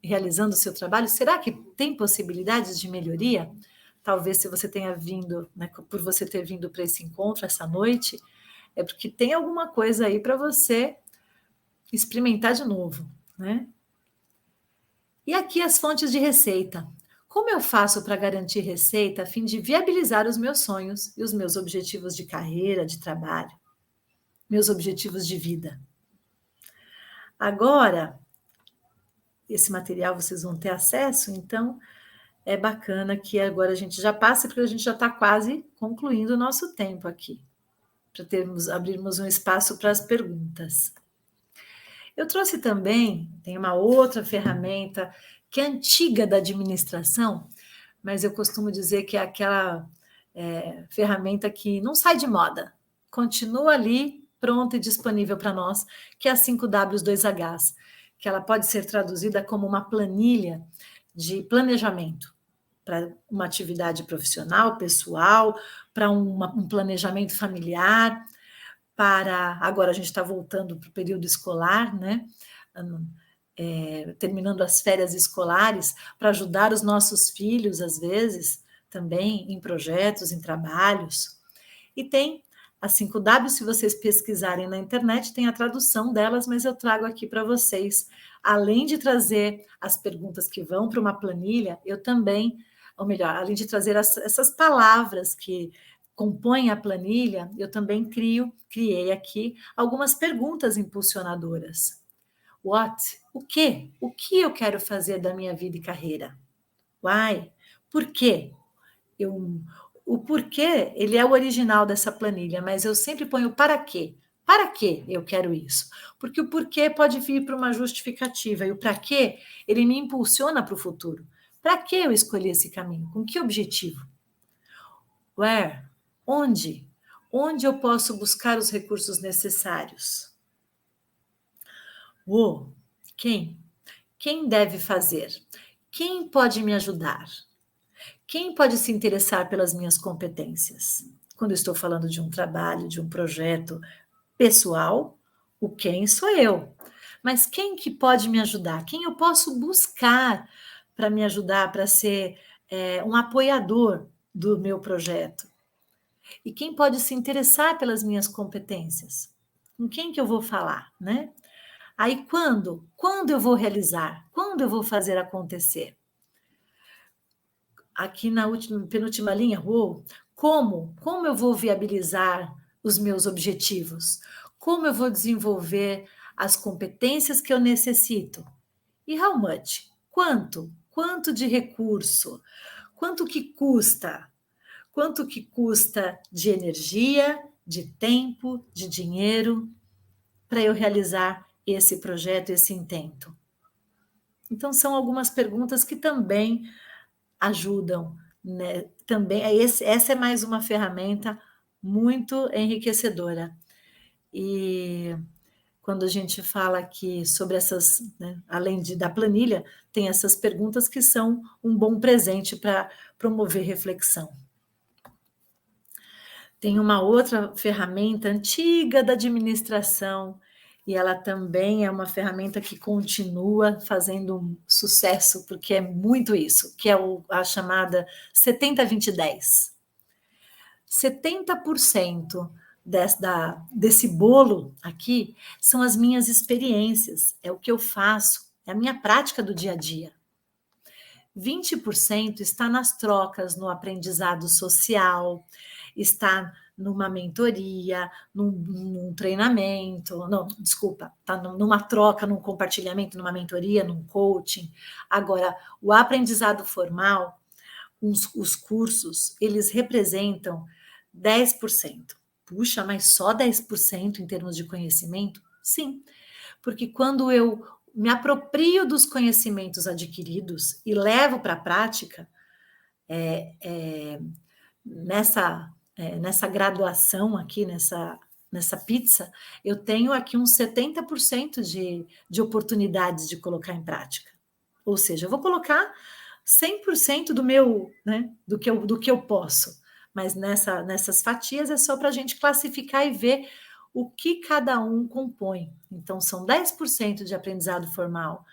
realizando o seu trabalho? Será que tem possibilidades de melhoria? Talvez se você tenha vindo, né, por você ter vindo para esse encontro essa noite, é porque tem alguma coisa aí para você experimentar de novo, né? E aqui as fontes de receita. Como eu faço para garantir receita a fim de viabilizar os meus sonhos e os meus objetivos de carreira, de trabalho, meus objetivos de vida? Agora, esse material vocês vão ter acesso, então é bacana que agora a gente já passe, porque a gente já está quase concluindo o nosso tempo aqui, para abrirmos um espaço para as perguntas. Eu trouxe também, tem uma outra ferramenta que é antiga da administração, mas eu costumo dizer que é aquela ferramenta que não sai de moda, continua ali, pronta e disponível para nós, que é a 5W2Hs, que ela pode ser traduzida como uma planilha de planejamento para uma atividade profissional, pessoal, para um planejamento familiar, agora a gente está voltando para o período escolar, né? Terminando as férias escolares, para ajudar os nossos filhos, às vezes, também em projetos, em trabalhos. E tem as 5W, se vocês pesquisarem na internet, tem a tradução delas, mas eu trago aqui para vocês. Além de trazer as perguntas que vão para uma planilha, eu também, ou melhor, além de trazer essas palavras que compõem a planilha, eu também criei aqui algumas perguntas impulsionadoras. What? O quê? O que eu quero fazer da minha vida e carreira? Why? Por quê? O porquê, ele é o original dessa planilha, mas eu sempre ponho para quê? Para que eu quero isso? Porque o porquê pode vir para uma justificativa e o para quê, ele me impulsiona para o futuro. Para que eu escolhi esse caminho? Com que objetivo? Where? Onde? Onde eu posso buscar os recursos necessários? Quem? Quem deve fazer? Quem pode me ajudar? Quem pode se interessar pelas minhas competências? Quando eu estou falando de um trabalho, de um projeto pessoal, o quem sou eu. Mas quem que pode me ajudar? Quem eu posso buscar para me ajudar, para ser um apoiador do meu projeto? E quem pode se interessar pelas minhas competências? Com quem que eu vou falar, né? Aí quando? Quando eu vou realizar? Quando eu vou fazer acontecer? Aqui na penúltima linha, como? Como eu vou viabilizar os meus objetivos? Como eu vou desenvolver as competências que eu necessito? E how much? Quanto? Quanto de recurso? Quanto que custa? Quanto que custa de energia, de tempo, de dinheiro para eu realizar esse projeto, esse intento? Então, são algumas perguntas que também ajudam, né? Também, essa é mais uma ferramenta muito enriquecedora. E quando a gente fala aqui sobre essas, né, além da planilha, tem essas perguntas que são um bom presente para promover reflexão. Tem uma outra ferramenta antiga da administração, e ela também é uma ferramenta que continua fazendo sucesso, porque é muito isso, que é a chamada 70-20-10. 70% desse bolo aqui são as minhas experiências, é o que eu faço, é a minha prática do dia a dia. 20% está nas trocas, no aprendizado social, está numa mentoria, num treinamento, está numa troca, num compartilhamento, numa mentoria, num coaching. Agora, o aprendizado formal, os cursos, eles representam 10%. Puxa, mas só 10% em termos de conhecimento? Sim, porque quando eu me aproprio dos conhecimentos adquiridos e levo para a prática, nessa graduação aqui, nessa pizza, eu tenho aqui uns 70% de oportunidades de colocar em prática. Ou seja, eu vou colocar 100% do meu, né, do que eu posso. Mas nessas fatias é só para a gente classificar e ver o que cada um compõe. Então, são 10% de aprendizado formal,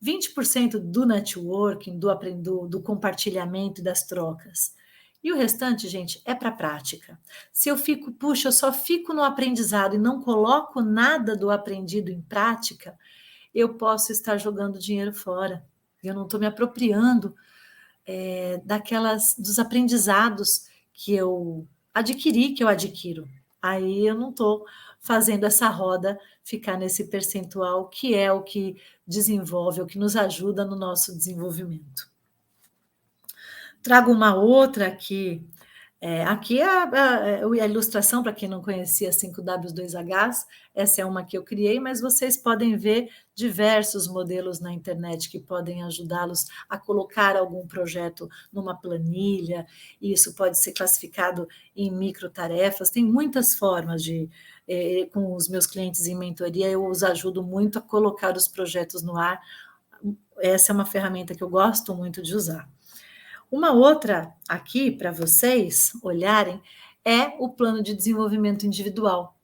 20% do networking, do compartilhamento e das trocas. E o restante, gente, é para prática. Se eu eu só fico no aprendizado e não coloco nada do aprendido em prática, eu posso estar jogando dinheiro fora. Eu não estou me apropriando dos aprendizados que eu adquiro. Aí eu não estou fazendo essa roda ficar nesse percentual que é o que desenvolve, o que nos ajuda no nosso desenvolvimento. Trago uma outra aqui. Aqui é a ilustração, para quem não conhecia 5W2Hs, essa é uma que eu criei, mas vocês podem ver diversos modelos na internet que podem ajudá-los a colocar algum projeto numa planilha, e isso pode ser classificado em microtarefas, tem muitas formas com os meus clientes em mentoria, eu os ajudo muito a colocar os projetos no ar, essa é uma ferramenta que eu gosto muito de usar. Uma outra aqui para vocês olharem é o plano de desenvolvimento individual,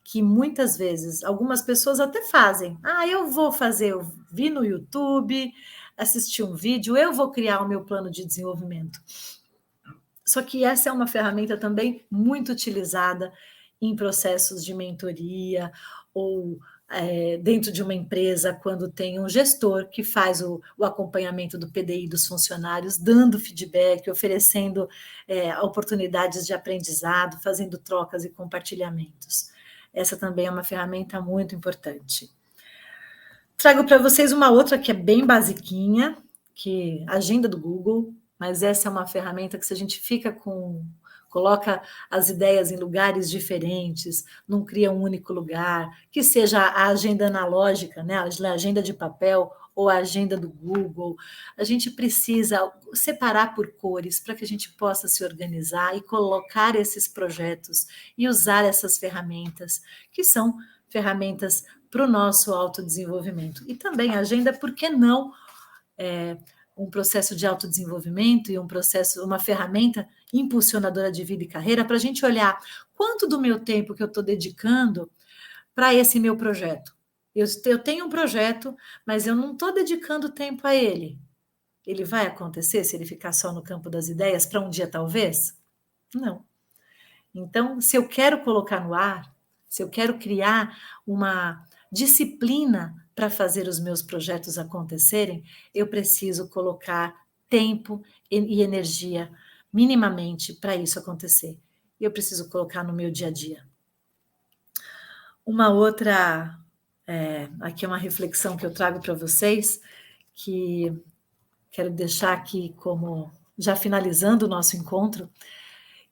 que muitas vezes algumas pessoas até fazem. Eu vou fazer, eu vi no YouTube, assisti um vídeo, eu vou criar o meu plano de desenvolvimento. Só que essa é uma ferramenta também muito utilizada em processos de mentoria ou dentro de uma empresa, quando tem um gestor que faz o acompanhamento do PDI dos funcionários, dando feedback, oferecendo oportunidades de aprendizado, fazendo trocas e compartilhamentos. Essa também é uma ferramenta muito importante. Trago para vocês uma outra que é bem basiquinha, que é a agenda do Google, mas essa é uma ferramenta que se a gente coloca as ideias em lugares diferentes, não cria um único lugar, que seja a agenda analógica, né, a agenda de papel ou a agenda do Google, a gente precisa separar por cores para que a gente possa se organizar e colocar esses projetos e usar essas ferramentas, que são ferramentas para o nosso autodesenvolvimento. E também a agenda, por que não um processo de autodesenvolvimento e uma ferramenta impulsionadora de vida e carreira, para a gente olhar quanto do meu tempo que eu estou dedicando para esse meu projeto. Eu tenho um projeto, mas eu não estou dedicando tempo a ele. Ele vai acontecer se ele ficar só no campo das ideias para um dia, talvez? Não. Então, se eu quero colocar no ar, se eu quero criar uma disciplina para fazer os meus projetos acontecerem, eu preciso colocar tempo e energia minimamente para isso acontecer. Eu preciso colocar no meu dia a dia. Uma outra, aqui é uma reflexão que eu trago para vocês, que quero deixar aqui como, já finalizando o nosso encontro,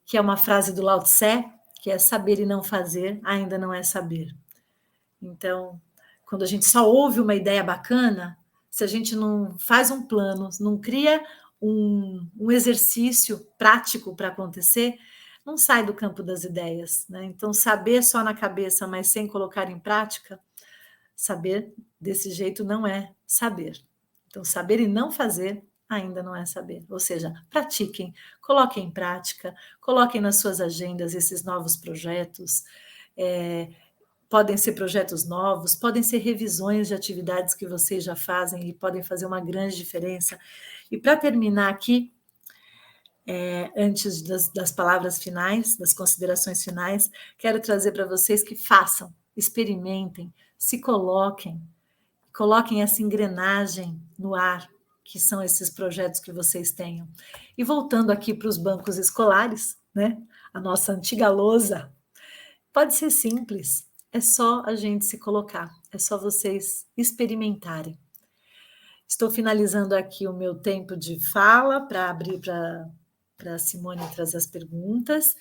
que é uma frase do Lao Tse, que é: saber e não fazer ainda não é saber. Então, quando a gente só ouve uma ideia bacana, se a gente não faz um plano, não cria um exercício prático para acontecer, não sai do campo das ideias, né? Então, saber só na cabeça, mas sem colocar em prática, saber desse jeito não é saber. Então, saber e não fazer ainda não é saber. Ou seja, pratiquem, coloquem em prática, coloquem nas suas agendas esses novos projetos. Podem ser projetos novos, podem ser revisões de atividades que vocês já fazem e podem fazer uma grande diferença. E para terminar aqui, antes das palavras finais, das considerações finais, quero trazer para vocês que façam, experimentem, se coloquem essa engrenagem no ar, que são esses projetos que vocês tenham. E voltando aqui para os bancos escolares, né? A nossa antiga lousa, pode ser simples, é só a gente se colocar, é só vocês experimentarem. Estou finalizando aqui o meu tempo de fala para abrir para a Simone trazer as perguntas.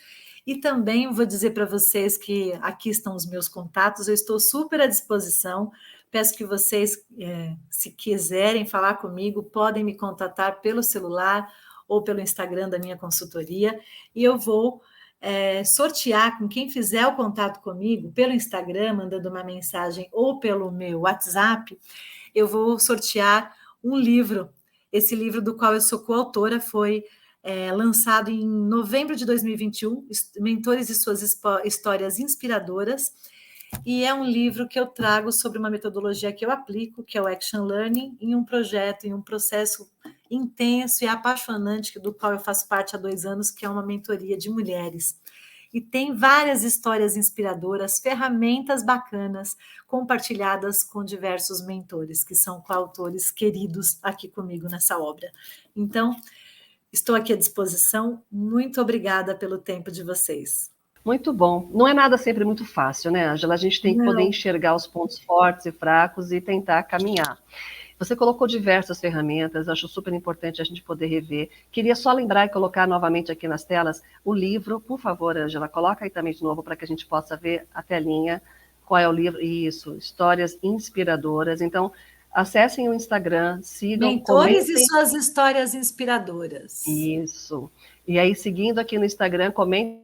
E também vou dizer para vocês que aqui estão os meus contatos, eu estou super à disposição. Peço que vocês, se quiserem falar comigo, podem me contatar pelo celular ou pelo Instagram da minha consultoria, e eu vou sortear com quem fizer o contato comigo pelo Instagram, mandando uma mensagem ou pelo meu WhatsApp, eu vou sortear um livro. Esse livro do qual eu sou coautora foi lançado em novembro de 2021, Mentores e Suas Histórias Inspiradoras, e é um livro que eu trago sobre uma metodologia que eu aplico, que é o Action Learning, em um projeto, em um processo intenso e apaixonante, do qual eu faço parte há 2 anos, que é uma mentoria de mulheres. E tem várias histórias inspiradoras, ferramentas bacanas, compartilhadas com diversos mentores, que são coautores queridos aqui comigo nessa obra. Então, estou aqui à disposição. Muito obrigada pelo tempo de vocês. Muito bom. Não é nada sempre muito fácil, né, Ângela? A gente tem que poder enxergar os pontos fortes e fracos e tentar caminhar. Você colocou diversas ferramentas, acho super importante a gente poder rever. Queria só lembrar e colocar novamente aqui nas telas o livro. Por favor, Ângela, coloca aí também de novo para que a gente possa ver a telinha. Qual é o livro? Isso, Histórias Inspiradoras. Então, acessem o Instagram, sigam, Mentores comentem. E Suas Histórias Inspiradoras. Isso. E aí, seguindo aqui no Instagram, comentem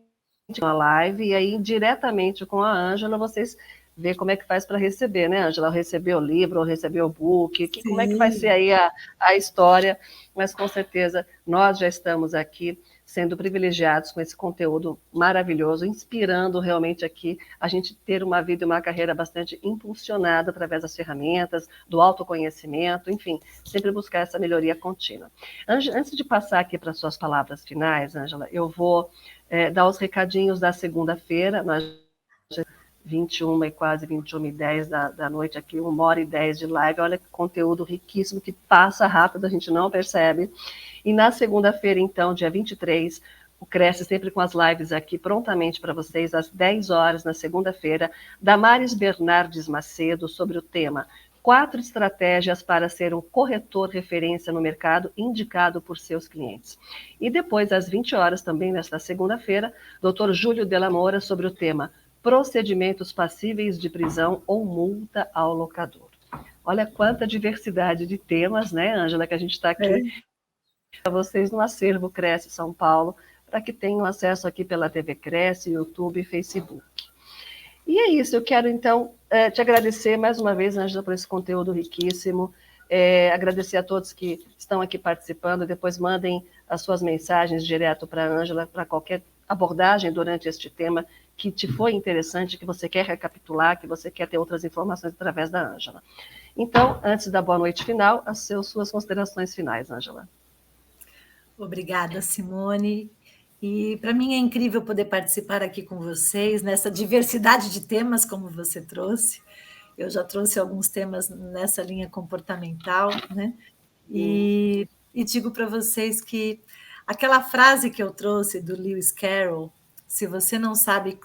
na live, e aí diretamente com a Ângela, vocês vê como é que faz para receber, né, Ângela? Receber o livro, ou receber o book, como é que vai ser aí a história, mas com certeza nós já estamos aqui sendo privilegiados com esse conteúdo maravilhoso, inspirando realmente aqui a gente ter uma vida e uma carreira bastante impulsionada através das ferramentas, do autoconhecimento, enfim, sempre buscar essa melhoria contínua. Antes de passar aqui para suas palavras finais, Ângela, eu vou dar os recadinhos da segunda-feira, nós 21 e quase 21h10 da noite aqui, 1h10 de live, olha que conteúdo riquíssimo, que passa rápido, a gente não percebe. E na segunda-feira, então, dia 23, o Cresce sempre com as lives aqui prontamente para vocês, às 10 horas, na segunda-feira, Damares Bernardes Macedo, sobre o tema 4 estratégias para ser um corretor referência no mercado indicado por seus clientes. E depois, às 20 horas, também nesta segunda-feira, Dr. Júlio Della Moura, sobre o tema procedimentos passíveis de prisão ou multa ao locador. Olha quanta diversidade de temas, né, Ângela, que a gente está aqui para vocês no acervo Cresce São Paulo, para que tenham acesso aqui pela TV Cresce, YouTube e Facebook. E é isso, eu quero então te agradecer mais uma vez, Ângela, por esse conteúdo riquíssimo, agradecer a todos que estão aqui participando, depois mandem as suas mensagens direto para a Ângela, para qualquer abordagem durante este tema que te foi interessante, que você quer recapitular, que você quer ter outras informações através da Ângela. Então, antes da boa noite final, as suas considerações finais, Ângela. Obrigada, Simone. E para mim é incrível poder participar aqui com vocês, nessa diversidade de temas, como você trouxe. Eu já trouxe alguns temas nessa linha comportamental, né? E digo para vocês que aquela frase que eu trouxe do Lewis Carroll, se você não sabe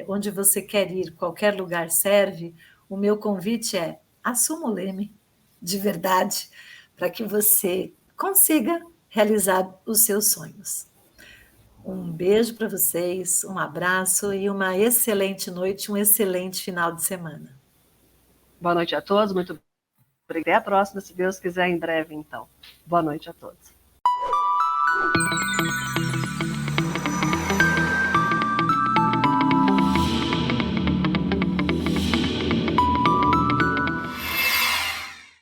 onde você quer ir, qualquer lugar serve, o meu convite é: assuma o leme, de verdade, para que você consiga realizar os seus sonhos. Um beijo para vocês, um abraço e uma excelente noite, um excelente final de semana. Boa noite a todos, muito obrigada. Até a próxima, se Deus quiser, em breve, então. Boa noite a todos.